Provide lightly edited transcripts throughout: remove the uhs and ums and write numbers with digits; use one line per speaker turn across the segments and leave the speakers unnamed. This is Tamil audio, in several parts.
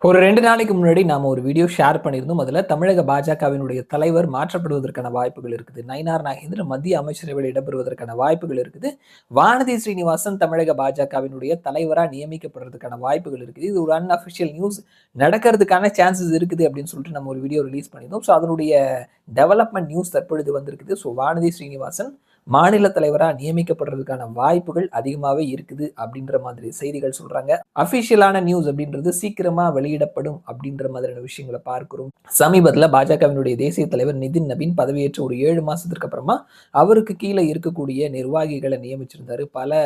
ஒரு 2 நாளைக்கு முன்னாடி நாம ஒரு வீடியோ ஷேர் பண்ணியிருந்தோம். அதுல தமிழக பாஜகவினுடைய தலைவர் மாற்றப்படுவதற்கான வாய்ப்புகள் இருக்குது. நயினார் நாகேந்திரன் மத்திய அமைச்சரவையில் இடம்பெறுவதற்கான வாய்ப்புகள் இருக்குது. வானதி ஸ்ரீனிவாசன் தமிழக பாஜகவினுடைய தலைவரா நியமிக்கப்படுறதுக்கான வாய்ப்புகள் இருக்குது. இது ஒரு அன்அஃபிஷியல் நியூஸ் நடக்கிறதுக்கான சான்சஸ் இருக்குது அப்படின்னு சொல்லிட்டு நம்ம ஒரு வீடியோ ரிலீஸ் பண்ணியிருந்தோம். ஸோ அதனுடைய டெவலப்மெண்ட் நியூஸ் தற்பொழுது வந்திருக்குது. ஸோ வானதி ஸ்ரீனிவாசன் மாநில தலைவரா நியமிக்கப்படுறதுக்கான வாய்ப்புகள் அதிகமாவே இருக்குது அப்படின்ற மாதிரி செய்திகள் சொல்றாங்க. அபிஷியலான நியூஸ் அப்படின்றது சீக்கிரமா வெளியிடப்படும் அப்படின்ற மாதிரியான விஷயங்களை பார்க்கிறோம். சமீபத்துல பாஜகவினுடைய தேசிய தலைவர் நிதின் நபீன் பதவியேற்ற ஒரு 7 மாசத்திற்கு அப்புறமா அவருக்கு கீழே இருக்கக்கூடிய நிர்வாகிகளை நியமிச்சிருந்தாரு. பல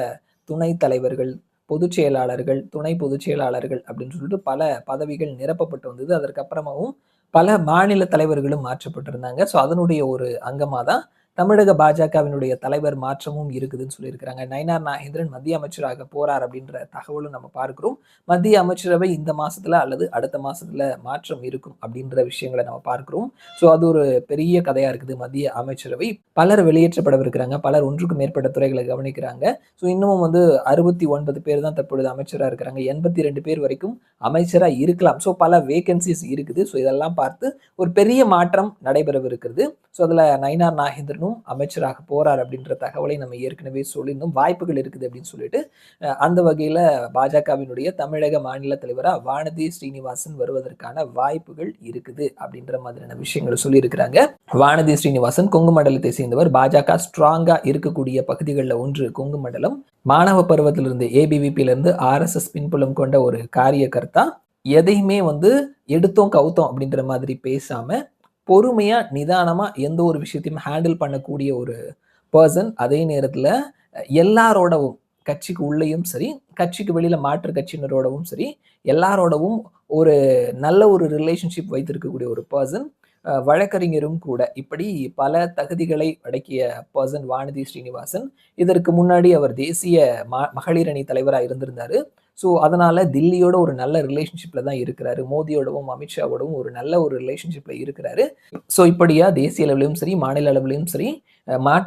துணை தலைவர்கள், பொதுச் செயலாளர்கள், துணை பொதுச் செயலாளர்கள் அப்படின்னு சொல்லிட்டு பல பதவிகள் நிரப்பப்பட்டு வந்தது. அதற்கு அப்புறமாவும் பல மாநில தலைவர்களும் மாற்றப்பட்டிருந்தாங்க. ஸோ அதனுடைய ஒரு அங்கமா தான் தமிழக பாஜகவினுடைய தலைவர் மாற்றமும் இருக்குதுன்னு சொல்லியிருக்கிறாங்க. நயினார் நாகேந்திரன் மத்திய அமைச்சராக போறார் அப்படின்ற தகவலும் நம்ம பார்க்கிறோம். மத்திய அமைச்சரவை இந்த மாசத்துல அல்லது அடுத்த மாசத்துல மாற்றம் இருக்கும் அப்படின்ற விஷயங்களை நம்ம பார்க்கிறோம். ஸோ அது ஒரு பெரிய கதையா இருக்குது. மத்திய அமைச்சரவை பலர் வெளியேற்றப்படவிருக்கிறாங்க. பலர் ஒன்றுக்கும் மேற்பட்ட துறைகளை கவனிக்கிறாங்க. ஸோ இன்னமும் 69 பேர் தான் தற்பொழுது அமைச்சராக இருக்கிறாங்க. 82 பேர் வரைக்கும் அமைச்சரா இருக்கலாம். ஸோ பல வேகன்சிஸ் இருக்குது. ஸோ இதெல்லாம் பார்த்து ஒரு பெரிய மாற்றம் நடைபெறவிருக்கிறது. ஸோ அதுல நயினார் நாகேந்திரனும் அமைச்சராக போறார் அப்படின்ற தகவலை நம்ம ஏற்கனவே சொல்லியிருந்தோம். வாய்ப்புகள் இருக்குது அப்படின்னு சொல்லிட்டு அந்த வகையில பாஜகவினுடைய தமிழக மாநில தலைவரா வானதி ஸ்ரீனிவாசன் வருவதற்கான வாய்ப்புகள் இருக்குது அப்படின்ற மாதிரியான விஷயங்களை சொல்லியிருக்கிறாங்க. வானதி ஸ்ரீனிவாசன் கொங்கு மண்டலத்தை சேர்ந்தவர். பாஜக ஸ்ட்ராங்கா இருக்கக்கூடிய பகுதிகளில் ஒன்று கொங்கு மண்டலம். மாணவ பருவத்திலிருந்து ஏபிவிபியிலிருந்து RSS பின்புலம் கொண்ட ஒரு காரியகர்த்தா. எதையுமே எடுத்தோம் கவுத்தோம் அப்படின்ற மாதிரி பேசாம பொறுமையா நிதானமா எந்த ஒரு விஷயத்தையும் ஹேண்டில் பண்ணக்கூடிய ஒரு பர்சன். அதே நேரத்துல எல்லாரோடவும் கட்சிக்கு உள்ளேயும் சரி, கட்சிக்கு வெளியில மாற்று கட்சியினரோடவும் சரி, எல்லாரோடவும் ஒரு நல்ல ஒரு ரிலேஷன்ஷிப் வைத்திருக்கக்கூடிய ஒரு பர்சன். வழக்கறிஞரும் கூட. இப்படி பல தகுதிகளை அடக்கிய பர்சன் வானதி ஸ்ரீனிவாசன். இதற்கு முன்னாடி அவர் தேசிய மகளிர் அணி தலைவரா இருந்திருந்தாரு. ஸோ அதனால தில்லியோட ஒரு நல்ல ரிலேஷன்ஷிப்ல தான் இருக்கிறாரு. மோடியோடவும் அமித்ஷாவோடவும் ஒரு நல்ல ஒரு ரிலேஷன்ஷிப்ல இருக்கிறாரு. ஸோ இப்படியா தேசிய அளவிலும் சரி, மாநில அளவிலும் சரி,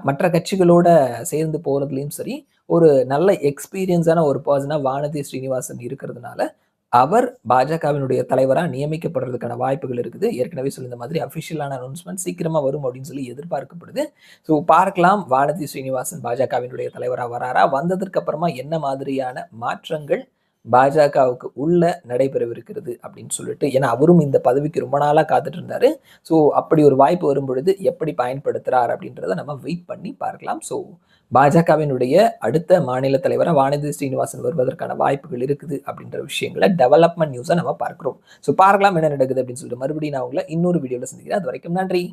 மற்ற கட்சிகளோட சேர்ந்து போறதுலையும் சரி, ஒரு நல்ல எக்ஸ்பீரியன்ஸான ஒரு பர்சனா வானதி ஸ்ரீனிவாசன் இருக்கிறதுனால அவர் பாஜகவினுடைய தலைவரா நியமிக்கப்படுறதுக்கான வாய்ப்புகள் இருக்குது. ஏற்கனவே சொல்லியிருந்த மாதிரி அபிஷியலான அனௌன்ஸ்மெண்ட் சீக்கிரமா வரும் அப்படின்னு சொல்லி எதிர்பார்க்கப்படுது. ஸோ பார்க்கலாம் வானதி ஸ்ரீனிவாசன் பாஜகவினுடைய தலைவரா வராரா? வந்ததற்கு அப்புறமா என்ன மாதிரியான மாற்றங்கள் பாஜகவுக்கு உள்ள நடைபெறவிருக்கிறது அப்படின்னு சொல்லிட்டு. ஏன்னா அவரும் இந்த பதவிக்கு ரொம்ப நாளா காத்துட்டு இருந்தாரு. ஸோ அப்படி ஒரு வாய்ப்பு வரும் பொழுது எப்படி பயன்படுத்துறார் அப்படின்றத நம்ம வெயிட் பண்ணி பார்க்கலாம். ஸோ பாஜகவினுடைய அடுத்த மாநில தலைவராக வானதி ஸ்ரீனிவாசன் வருவதற்கான வாய்ப்புகள் இருக்குது அப்படின்ற விஷயங்களை டெவலப்மெண்ட் நியூஸை நம்ம பார்க்கிறோம். ஸோ பார்க்கலாம் என்ன நடக்குது அப்படின்னு சொல்லிட்டு மறுபடியும் நான் உங்களை இன்னொரு வீடியோவில் சந்திக்கிறேன். அது வரைக்கும் நன்றி.